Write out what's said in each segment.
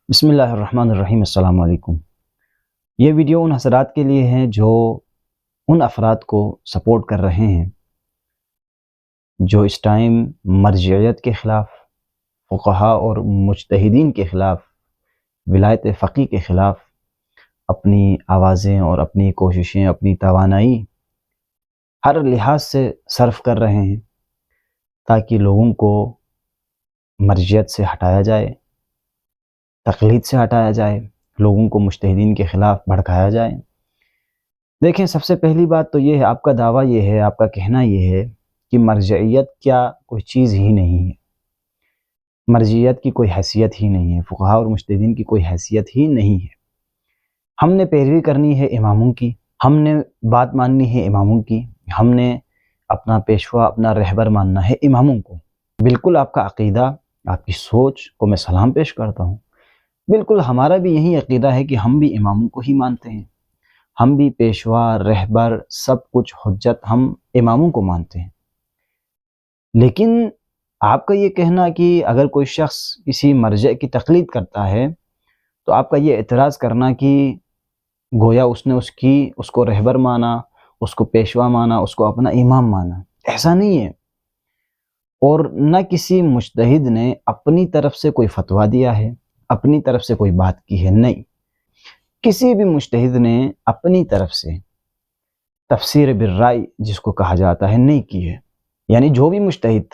بسم اللہ الرحمن الرحیم۔ السلام علیکم۔ یہ ویڈیو ان حضرات کے لیے ہیں جو ان افراد کو سپورٹ کر رہے ہیں جو اس ٹائم مرجعیت کے خلاف، فقہاء اور مجتہدین کے خلاف، ولایت فقی کے خلاف اپنی آوازیں اور اپنی کوششیں، اپنی توانائی ہر لحاظ سے صرف کر رہے ہیں تاکہ لوگوں کو مرجعیت سے ہٹایا جائے، تقلید سے ہٹایا جائے، لوگوں کو مجتہدین کے خلاف بھڑکایا جائے۔ دیکھیں، سب سے پہلی بات تو یہ ہے، آپ کا دعویٰ یہ ہے، آپ کا کہنا یہ ہے کہ مرجعیت کیا کوئی چیز ہی نہیں ہے، مرجعیت کی کوئی حیثیت ہی نہیں ہے، فقہاء اور مجتہدین کی کوئی حیثیت ہی نہیں ہے۔ ہم نے پیروی کرنی ہے اماموں کی، ہم نے بات ماننی ہے اماموں کی، ہم نے اپنا پیشوا، اپنا رہبر ماننا ہے اماموں کو۔ بالکل آپ کا عقیدہ، آپ کی سوچ کو میں سلام پیش کرتا ہوں۔ بالکل ہمارا بھی یہی عقیدہ ہے کہ ہم بھی اماموں کو ہی مانتے ہیں، ہم بھی پیشوا، رہبر، سب کچھ حجت ہم اماموں کو مانتے ہیں۔ لیکن آپ کا یہ کہنا کہ اگر کوئی شخص کسی مرجع کی تقلید کرتا ہے تو آپ کا یہ اعتراض کرنا کہ گویا اس نے اس کو رہبر مانا، اس کو پیشوا مانا، اس کو اپنا امام مانا، ایسا نہیں ہے۔ اور نہ کسی مجتہد نے اپنی طرف سے کوئی فتویٰ دیا ہے، اپنی طرف سے کوئی بات کی ہے، نہیں۔ کسی بھی مجتہد نے اپنی طرف سے تفسیر بالرائے جس کو کہا جاتا ہے نہیں کی ہے۔ یعنی جو بھی مجتہد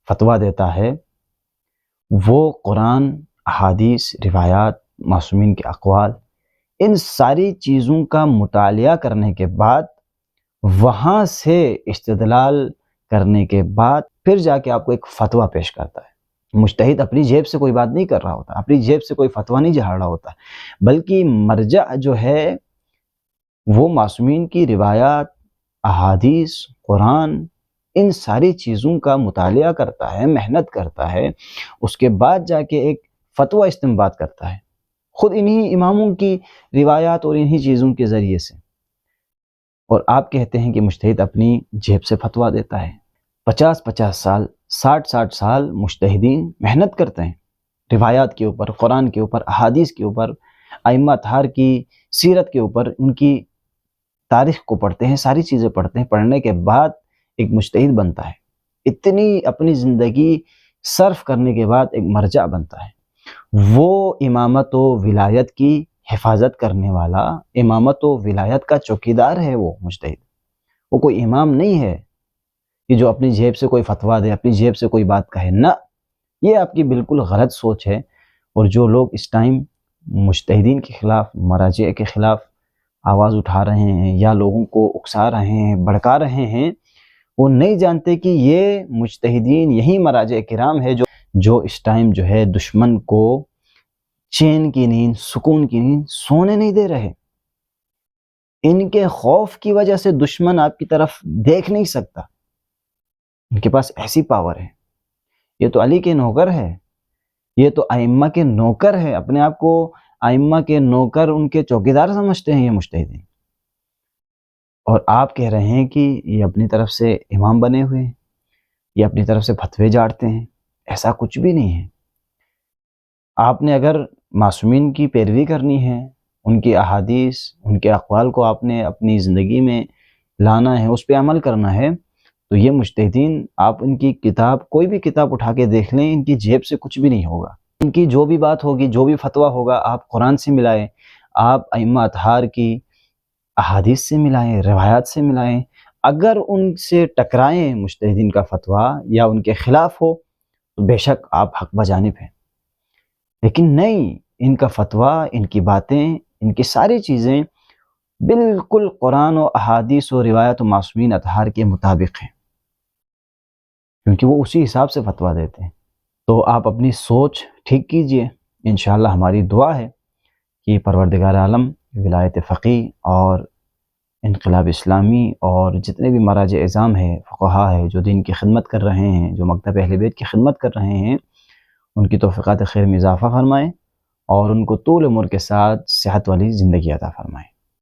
فتویٰ دیتا ہے وہ قرآن، احادیث، روایات، معصومین کے اقوال، ان ساری چیزوں کا مطالعہ کرنے کے بعد، وہاں سے استدلال کرنے کے بعد پھر جا کے آپ کو ایک فتویٰ پیش کرتا ہے۔ مجتہد اپنی جیب سے کوئی بات نہیں کر رہا ہوتا، اپنی جیب سے کوئی فتویٰ نہیں جھاڑ رہا ہوتا، بلکہ مرجع جو ہے وہ معصومین کی روایات، احادیث، قرآن، ان ساری چیزوں کا مطالعہ کرتا ہے، محنت کرتا ہے، اس کے بعد جا کے ایک فتویٰ استنباط کرتا ہے، خود انہی اماموں کی روایات اور انہی چیزوں کے ذریعے سے۔ اور آپ کہتے ہیں کہ مجتہد اپنی جیب سے فتویٰ دیتا ہے۔ 50 سال، 60 سال مجتہدین محنت کرتے ہیں روایات کے اوپر، قرآن کے اوپر، احادیث کے اوپر، ائمہ اطہار کی سیرت کے اوپر، ان کی تاریخ کو پڑھتے ہیں، ساری چیزیں پڑھتے ہیں، پڑھنے کے بعد ایک مجتہد بنتا ہے۔ اتنی اپنی زندگی صرف کرنے کے بعد ایک مرجع بنتا ہے۔ وہ امامت و ولایت کی حفاظت کرنے والا، امامت و ولایت کا چوکیدار ہے وہ مجتہد۔ وہ کوئی امام نہیں ہے کہ جو اپنی جیب سے کوئی فتویٰ دے، اپنی جیب سے کوئی بات کہے، نہ، یہ آپ کی بالکل غلط سوچ ہے۔ اور جو لوگ اس ٹائم مجتہدین کے خلاف، مراجع کے خلاف آواز اٹھا رہے ہیں یا لوگوں کو اکسا رہے ہیں، بھڑکا رہے ہیں، وہ نہیں جانتے کہ یہ مجتہدین، یہی مراجع کرام ہے جو اس ٹائم جو ہے دشمن کو چین کی نیند، سکون کی نیند سونے نہیں دے رہے۔ ان کے خوف کی وجہ سے دشمن آپ کی طرف دیکھ نہیں سکتا، ان کے پاس ایسی پاور ہے۔ یہ تو علی کے نوکر ہے، یہ تو ائمہ کے نوکر ہے، اپنے آپ کو ائمہ کے نوکر، ان کے چوکیدار سمجھتے ہیں یہ مجتہدین۔ اور آپ کہہ رہے ہیں کہ یہ اپنی طرف سے امام بنے ہوئے ہیں، یہ اپنی طرف سے فتوے جھاڑتے ہیں، ایسا کچھ بھی نہیں ہے۔ آپ نے اگر معصومین کی پیروی کرنی ہے، ان کی احادیث، ان کے اقوال کو آپ نے اپنی زندگی میں لانا ہے، اس پہ عمل کرنا ہے، تو یہ مجتہدین، آپ ان کی کتاب، کوئی بھی کتاب اٹھا کے دیکھ لیں، ان کی جیب سے کچھ بھی نہیں ہوگا۔ ان کی جو بھی بات ہوگی، جو بھی فتویٰ ہوگا، آپ قرآن سے ملائیں، آپ ائمہ اطہار کی احادیث سے ملائیں، روایات سے ملائیں۔ اگر ان سے ٹکرائیں مجتہدین کا فتویٰ یا ان کے خلاف ہو تو بے شک آپ حق بجانب ہیں، لیکن نہیں، ان کا فتویٰ، ان کی باتیں، ان کی ساری چیزیں بالکل قرآن و احادیث و روایت و معصومین اطہار کے مطابق ہیں، کیونکہ وہ اسی حساب سے فتویٰ دیتے ہیں۔ تو آپ اپنی سوچ ٹھیک کیجئے، انشاءاللہ ہماری دعا ہے کہ پروردگار عالم ولایت فقی اور انقلاب اسلامی اور جتنے بھی مراجع اعظام ہیں، فقہا ہے، جو دین کی خدمت کر رہے ہیں، جو مکتب اہل بیت کی خدمت کر رہے ہیں، ان کی توفیقات خیر میں اضافہ فرمائیں اور ان کو طول عمر کے ساتھ صحت والی زندگی عطا فرمائیں۔